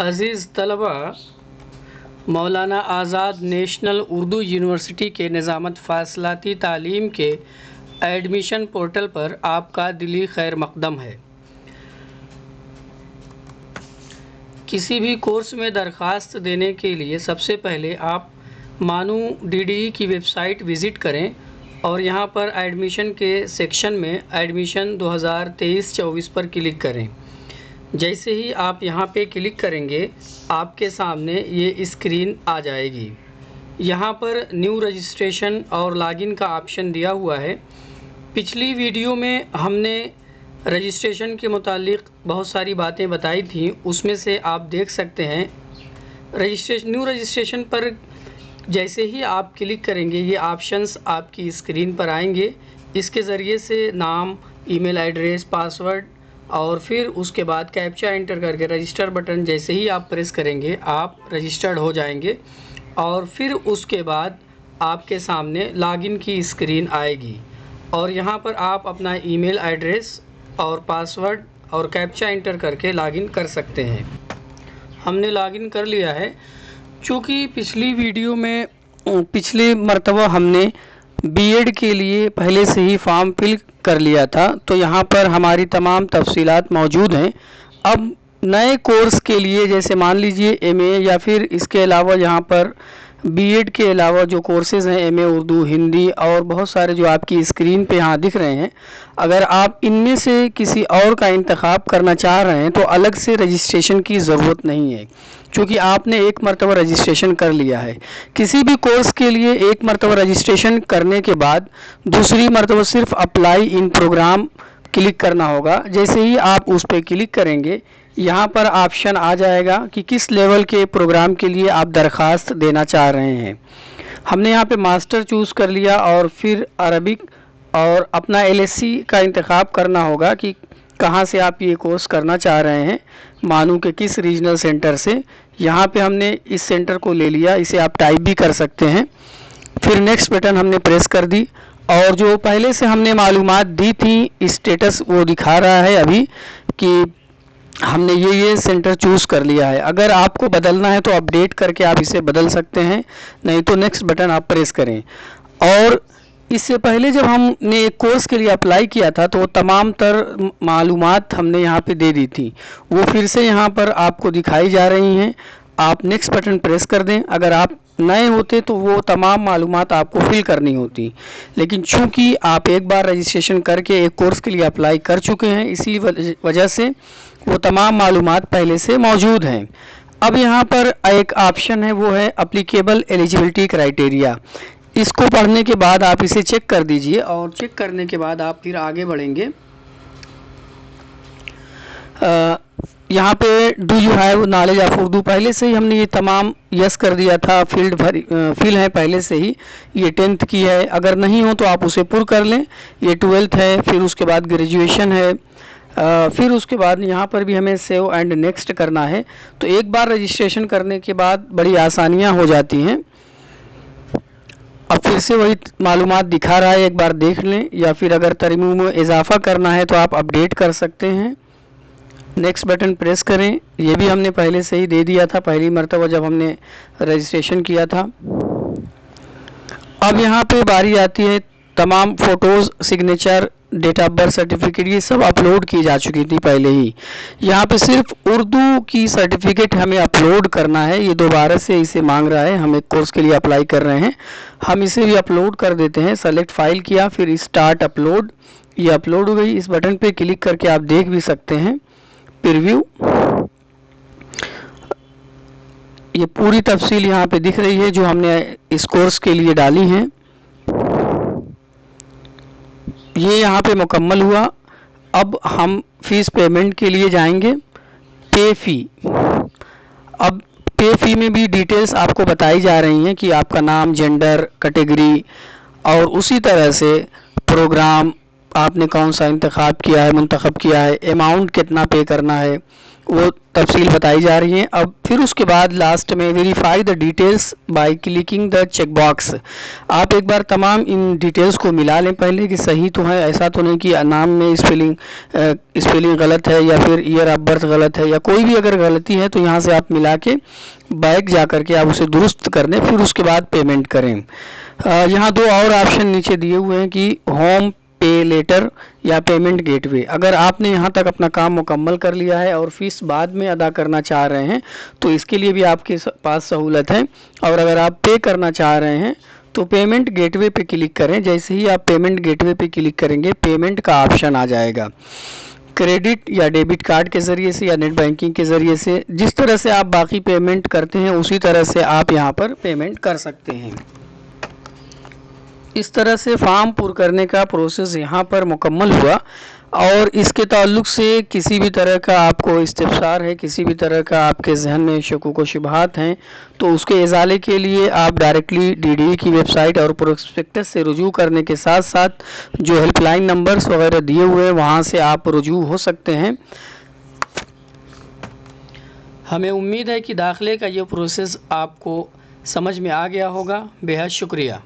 अज़ीज़ तलबा, मौलाना आज़ाद national Urdu university के निज़ामत फ़ासलाती तालीम के एडमिशन पोर्टल पर आपका दिली खैर मक़दम है। किसी भी कोर्स में दरख्वास्त देने के लिए सबसे पहले आप मानू DDE की वेबसाइट विज़िट करें और यहाँ पर एडमिशन के सेक्शन में एडमिशन 2023-24 पर क्लिक करें। जैसे ही आप यहाँ पे क्लिक करेंगे आपके सामने ये स्क्रीन आ जाएगी। यहाँ पर न्यू रजिस्ट्रेशन और लॉगिन का ऑप्शन दिया हुआ है। पिछली वीडियो में हमने रजिस्ट्रेशन के मुतालिक बहुत सारी बातें बताई थी, उसमें से आप देख सकते हैं न्यू रजिस्ट्रेशन पर जैसे ही आप क्लिक करेंगे ये ऑप्शंस आपकी स्क्रीन पर आएंगे। इसके ज़रिए से नाम, ईमेल एड्रेस, पासवर्ड और फिर उसके बाद कैप्चा एंटर करके रजिस्टर बटन जैसे ही आप प्रेस करेंगे आप रजिस्टर्ड हो जाएंगे और फिर उसके बाद आपके सामने लॉगिन की स्क्रीन आएगी और यहाँ पर आप अपना ईमेल एड्रेस और पासवर्ड और कैप्चा एंटर करके लॉगिन कर सकते हैं। हमने लॉगिन कर लिया है। चूँकि पिछली वीडियो में पिछली मर्तबा हमने बीएड के लिए पहले से ही फॉर्म फिल कर लिया था, तो यहाँ पर हमारी तमाम तफसीलात मौजूद हैं। अब नए कोर्स के लिए जैसे मान लीजिए एमए या फिर इसके अलावा यहाँ पर बीएड के अलावा जो कोर्सेज़ हैं एमए उर्दू, हिंदी और बहुत सारे जो आपकी स्क्रीन पे यहाँ दिख रहे हैं, अगर आप इनमें से किसी और का इंतखाब करना चाह रहे हैं तो अलग से रजिस्ट्रेशन की ज़रूरत नहीं है, क्योंकि आपने एक मरतबा रजिस्ट्रेशन कर लिया है। किसी भी कोर्स के लिए एक मरतबा रजिस्ट्रेशन करने के बाद दूसरी मरतबा सिर्फ अप्लाई इन प्रोग्राम क्लिक करना होगा। जैसे ही आप उस पर क्लिक करेंगे यहाँ पर ऑप्शन आ जाएगा कि किस लेवल के प्रोग्राम के लिए आप दरख्वास्त देना चाह रहे हैं। हमने यहाँ पे मास्टर चूज़ कर लिया और फिर अरबिक और अपना LSC का इंतखाब करना होगा कि कहाँ से आप ये कोर्स करना चाह रहे हैं, मानू के किस रीजनल सेंटर से। यहाँ पे हमने इस सेंटर को ले लिया, इसे आप टाइप भी कर सकते हैं। फिर नेक्स्ट बटन हमने प्रेस कर दी और जो पहले से हमने मालूमात दी थी स्टेटस वो दिखा रहा है अभी कि हमने ये सेंटर चूज़ कर लिया है। अगर आपको बदलना है तो अपडेट करके आप इसे बदल सकते हैं, नहीं तो नेक्स्ट बटन आप प्रेस करें। और इससे पहले जब हमने एक कोर्स के लिए अप्लाई किया था तो तमाम तर मालूमात हमने यहाँ पे दे दी थी, वो फिर से यहाँ पर आपको दिखाई जा रही हैं। आप नेक्स्ट बटन प्रेस कर दें। अगर आप नए होते तो वो तमाम मालूमात आपको फिल करनी होती, लेकिन चूंकि आप एक बार रजिस्ट्रेशन करके एक कोर्स के लिए अप्लाई कर चुके हैं इसी वजह से वो तमाम मालूमात पहले से मौजूद हैं। अब यहाँ पर एक ऑप्शन है, वो है एप्लीकेबल एलिजिबिलिटी क्राइटेरिया। इसको पढ़ने के बाद आप इसे चेक कर दीजिए और चेक करने के बाद आप फिर आगे बढ़ेंगे। यहाँ पे do you have knowledge of Urdu, पहले से ही हमने ये तमाम यस कर दिया था। फिल है पहले से ही, ये 10th की है। अगर नहीं हो तो आप उसे पुर कर लें। ये 12th है, फिर उसके बाद ग्रेजुएशन है, फिर उसके बाद यहाँ पर भी हमें सेव एंड नेक्स्ट करना है। तो एक बार रजिस्ट्रेशन करने के बाद बड़ी आसानियाँ हो जाती हैं। अब फिर से वही मालूमात दिखा रहा है, एक बार देख लें, या फिर अगर तरमीम में इजाफा करना है तो आप अपडेट कर सकते हैं। नेक्स्ट बटन प्रेस करें। ये भी हमने पहले से ही दे दिया था पहली मरतबा जब हमने रजिस्ट्रेशन किया था। अब यहाँ पे बारी आती है, तमाम photos, signature, date of birth certificate ये सब अपलोड की जा चुकी थी पहले ही। यहाँ पे सिर्फ उर्दू की सर्टिफिकेट हमें अपलोड करना है। ये दोबारा से इसे मांग रहा है, हम एक कोर्स के लिए अप्लाई कर रहे हैं, हम इसे भी अपलोड कर देते हैं। सेलेक्ट फाइल किया, फिर स्टार्ट अपलोड, ये अपलोड हो गई। इस बटन पे क्लिक करके आप देख भी सकते हैं प्रीव्यू। ये पूरी तफसील यहाँ पे दिख रही है जो हमने इस कोर्स के लिए डाली हैं। ये यहाँ पे मुकम्मल हुआ। अब हम फीस पेमेंट के लिए जाएंगे, पे फ़ी। अब पे फ़ी में भी डिटेल्स आपको बताई जा रही हैं कि आपका नाम, जेंडर, कैटेगरी और उसी तरह से प्रोग्राम आपने कौन सा इंतखाब किया है, मुंतखब किया है, अमाउंट कितना पे करना है, वो तफसील बताई जा रही हैं। अब फिर उसके बाद लास्ट में verify the details by clicking the check box. आप एक बार तमाम इन डिटेल्स को मिला लें पहले कि सही तो है, ऐसा तो नहीं कि नाम में स्पेलिंग गलत है या फिर ईयर ऑफ बर्थ गलत है या कोई भी अगर गलती है तो यहाँ से आप मिला के बैक जा कर के आप उसे दुरुस्त कर दें, फिर उसके बाद पेमेंट करें। यहाँ दो और ऑप्शन नीचे दिए हुए हैं कि होम पे लेटर या पेमेंट गेटवे। अगर आपने यहाँ तक अपना काम मुकम्मल कर लिया है और फीस बाद में अदा करना चाह रहे हैं तो इसके लिए भी आपके पास सहूलत है। और अगर आप पे करना चाह रहे हैं तो पेमेंट गेटवे पे क्लिक करें। जैसे ही आप पेमेंट गेटवे पे क्लिक करेंगे पेमेंट का ऑप्शन आ जाएगा। क्रेडिट या डेबिट कार्ड के ज़रिए से या नेट बैंकिंग के ज़रिए से, जिस तरह से आप बाकी पेमेंट करते हैं उसी तरह से आप यहाँ पर पेमेंट कर सकते हैं। इस तरह से फॉर्म पूरा करने का प्रोसेस यहाँ पर मुकम्मल हुआ। और इसके ताल्लुक़ से किसी भी तरह का आपको इस्तिफ़सार है, किसी भी तरह का आपके जहन में शकूक व शुबहात हैं तो उसके इज़ाले के लिए आप डायरेक्टली डीडीई की वेबसाइट और प्रोस्पेक्टस से रुजू करने के साथ साथ जो हेल्पलाइन नंबर्स वगैरह दिए हुए हैं वहाँ से आप रुजू हो सकते हैं। हमें उम्मीद है कि दाखिले का ये प्रोसेस आपको समझ में आ गया होगा। बेहद शुक्रिया।